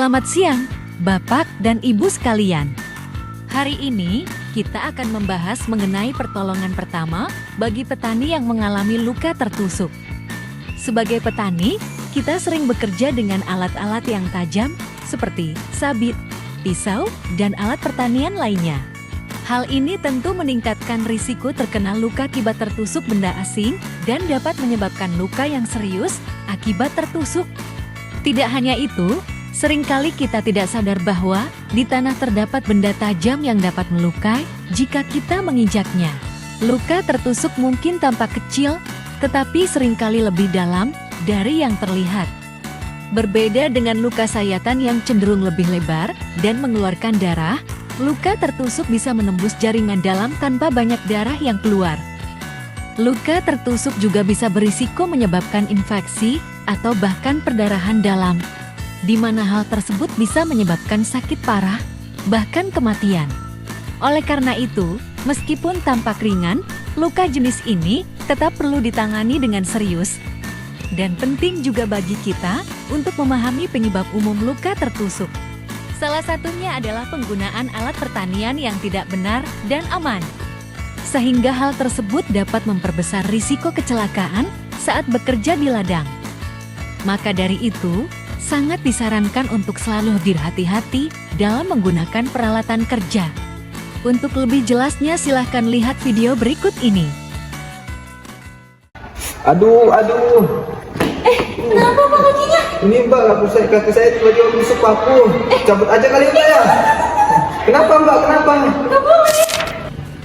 Selamat siang, Bapak dan Ibu sekalian. Hari ini, kita akan membahas mengenai pertolongan pertama bagi petani yang mengalami luka tertusuk. Sebagai petani, kita sering bekerja dengan alat-alat yang tajam seperti sabit, pisau, dan alat pertanian lainnya. Hal ini tentu meningkatkan risiko terkena luka akibat tertusuk benda asing dan dapat menyebabkan luka yang serius akibat tertusuk. Tidak hanya itu, seringkali kita tidak sadar bahwa di tanah terdapat benda tajam yang dapat melukai jika kita menginjaknya. Luka tertusuk mungkin tampak kecil, tetapi seringkali lebih dalam dari yang terlihat. Berbeda dengan luka sayatan yang cenderung lebih lebar dan mengeluarkan darah, luka tertusuk bisa menembus jaringan dalam tanpa banyak darah yang keluar. Luka tertusuk juga bisa berisiko menyebabkan infeksi atau bahkan perdarahan dalam, di mana hal tersebut bisa menyebabkan sakit parah, bahkan kematian. Oleh karena itu, meskipun tampak ringan, luka jenis ini tetap perlu ditangani dengan serius. Dan penting juga bagi kita untuk memahami penyebab umum luka tertusuk. Salah satunya adalah penggunaan alat pertanian yang tidak benar dan aman, sehingga hal tersebut dapat memperbesar risiko kecelakaan saat bekerja di ladang. Maka dari itu, sangat disarankan untuk selalu berhati-hati dalam menggunakan peralatan kerja. Untuk lebih jelasnya silahkan lihat video berikut ini. Aduh. Kenapa Pak kakinya? Ini Mbak, kaki saya tiba-tiba menusuk paku. Cabut aja kali Mbak ya. Kenapa Mbak? Kenapa?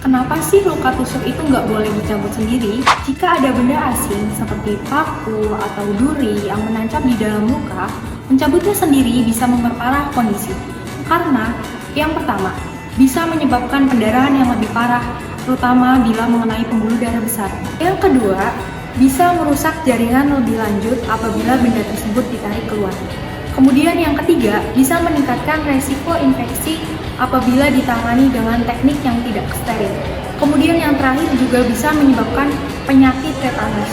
Kenapa sih luka tusuk itu nggak boleh dicabut sendiri? Jika ada benda asing seperti paku atau duri yang menancap di dalam luka, mencabutnya sendiri bisa memperparah kondisi. Karena yang pertama, bisa menyebabkan pendarahan yang lebih parah, terutama bila mengenai pembuluh darah besar. Yang kedua, bisa merusak jaringan lebih lanjut apabila benda tersebut ditarik keluar. Kemudian yang ketiga, bisa meningkatkan resiko infeksi apabila ditangani dengan teknik yang tidak steril. Kemudian yang terakhir juga bisa menyebabkan penyakit tetanus.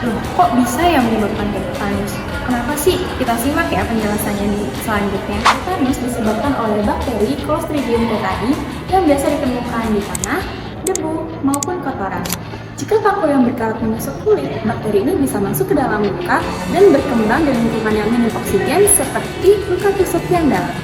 Loh, kok bisa ya menyebabkan tetanus? Kenapa sih? Kita simak ya penjelasannya di selanjutnya. Tetanus disebabkan oleh bakteri Clostridium tetani yang biasa ditemukan di tanah, debu, maupun kotoran. Jika paku yang berkarat menusuk kulit, bakteri ini bisa masuk ke dalam luka dan berkembang di lingkungan yang minim oksigen seperti luka tusuk yang dalam.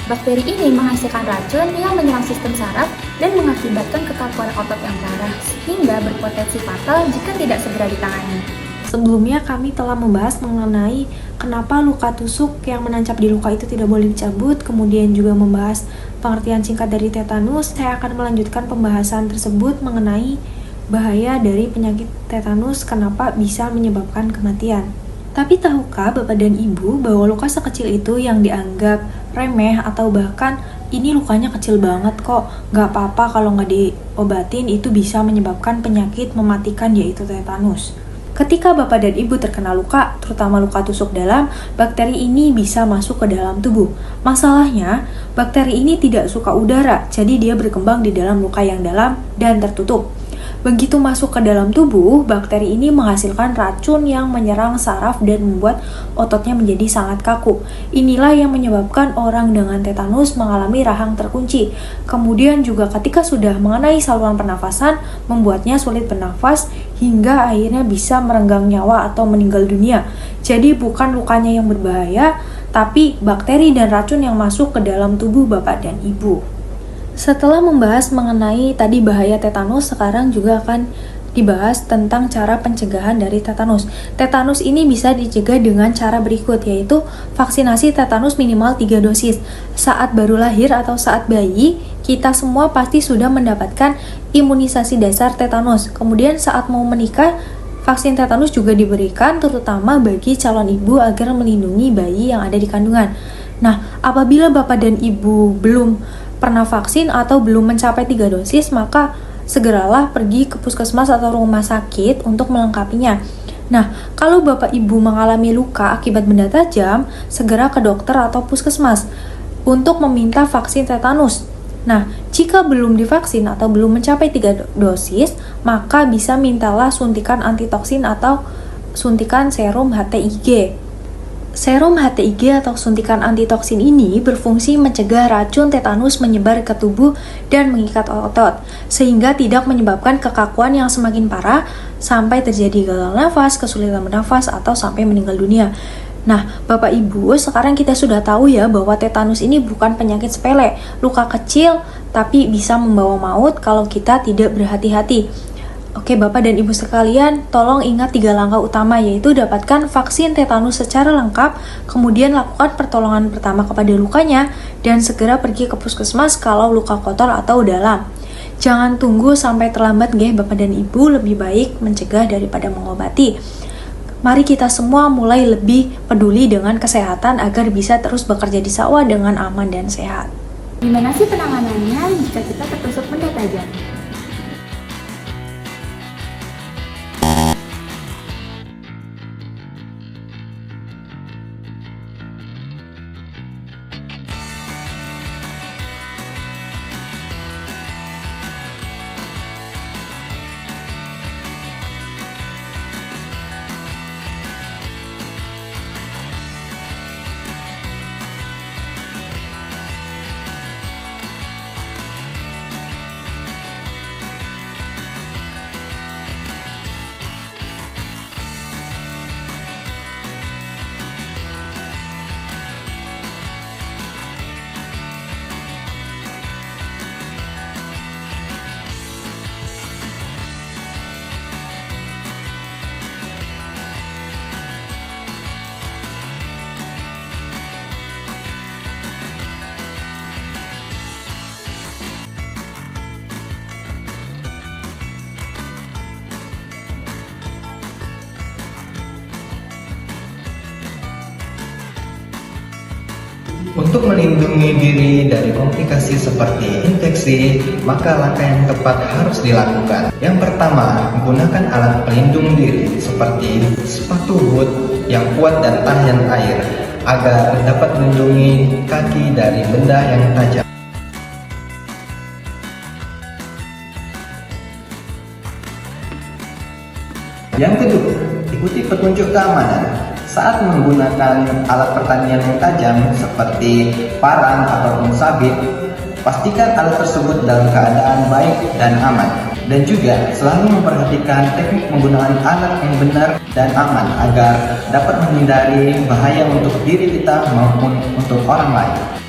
Bakteri ini menghasilkan racun yang menyerang sistem saraf dan mengakibatkan kekakuan otot yang parah, sehingga berpotensi fatal jika tidak segera ditangani. Sebelumnya kami telah membahas mengenai kenapa luka tusuk yang menancap di luka itu tidak boleh dicabut, kemudian juga membahas pengertian singkat dari tetanus. Saya akan melanjutkan pembahasan tersebut mengenai bahaya dari penyakit tetanus, kenapa bisa menyebabkan kematian. Tapi tahukah Bapak dan Ibu bahwa luka sekecil itu yang dianggap remeh atau bahkan ini lukanya kecil banget kok, gak apa-apa kalau nggak diobatin, itu bisa menyebabkan penyakit mematikan yaitu tetanus. Ketika Bapak dan Ibu terkena luka, terutama luka tusuk dalam, bakteri ini bisa masuk ke dalam tubuh. Masalahnya, bakteri ini tidak suka udara, jadi dia berkembang di dalam luka yang dalam dan tertutup. Begitu masuk ke dalam tubuh, bakteri ini menghasilkan racun yang menyerang saraf dan membuat ototnya menjadi sangat kaku. Inilah yang menyebabkan orang dengan tetanus mengalami rahang terkunci. Kemudian juga ketika sudah mengenai saluran pernafasan, membuatnya sulit bernafas hingga akhirnya bisa merenggang nyawa atau meninggal dunia. Jadi bukan lukanya yang berbahaya, tapi bakteri dan racun yang masuk ke dalam tubuh Bapak dan Ibu. Setelah membahas mengenai tadi bahaya tetanus, sekarang juga akan dibahas tentang cara pencegahan dari tetanus. Tetanus ini bisa dicegah dengan cara berikut, yaitu vaksinasi tetanus minimal 3 dosis. Saat baru lahir atau saat bayi, kita semua pasti sudah mendapatkan imunisasi dasar tetanus. Kemudian saat mau menikah, vaksin tetanus juga diberikan, terutama bagi calon ibu agar melindungi bayi yang ada di kandungan. Nah, apabila Bapak dan Ibu belum pernah vaksin atau belum mencapai 3 dosis, maka segeralah pergi ke puskesmas atau rumah sakit untuk melengkapinya. Nah, kalau Bapak Ibu mengalami luka akibat benda tajam, segera ke dokter atau puskesmas untuk meminta vaksin tetanus. Nah, jika belum divaksin atau belum mencapai 3 dosis, maka bisa mintalah suntikan antitoksin atau suntikan serum HTIG. Serum HTIG atau suntikan antitoksin ini berfungsi mencegah racun tetanus menyebar ke tubuh dan mengikat otot, sehingga tidak menyebabkan kekakuan yang semakin parah sampai terjadi gagal nafas, kesulitan bernafas, atau sampai meninggal dunia. Nah, Bapak Ibu, sekarang kita sudah tahu ya bahwa tetanus ini bukan penyakit sepele, luka kecil, tapi bisa membawa maut kalau kita tidak berhati-hati. Oke Bapak dan Ibu sekalian, tolong ingat 3 langkah utama, yaitu dapatkan vaksin tetanus secara lengkap, kemudian lakukan pertolongan pertama kepada lukanya, dan segera pergi ke puskesmas kalau luka kotor atau dalam. Jangan tunggu sampai terlambat nggih Bapak dan Ibu, lebih baik mencegah daripada mengobati. Mari kita semua mulai lebih peduli dengan kesehatan agar bisa terus bekerja di sawah dengan aman dan sehat. Gimana sih penanganannya jika kita tertusuk benda tajam? Untuk melindungi diri dari komplikasi seperti infeksi, maka langkah yang tepat harus dilakukan. Yang pertama, gunakan alat pelindung diri seperti sepatu boot yang kuat dan tahan air agar dapat melindungi kaki dari benda yang tajam. Yang kedua, ikuti petunjuk keamanan. Saat menggunakan alat pertanian yang tajam seperti parang ataupun sabit, pastikan alat tersebut dalam keadaan baik dan aman. Dan juga selalu memperhatikan teknik penggunaan alat yang benar dan aman agar dapat menghindari bahaya untuk diri kita maupun untuk orang lain.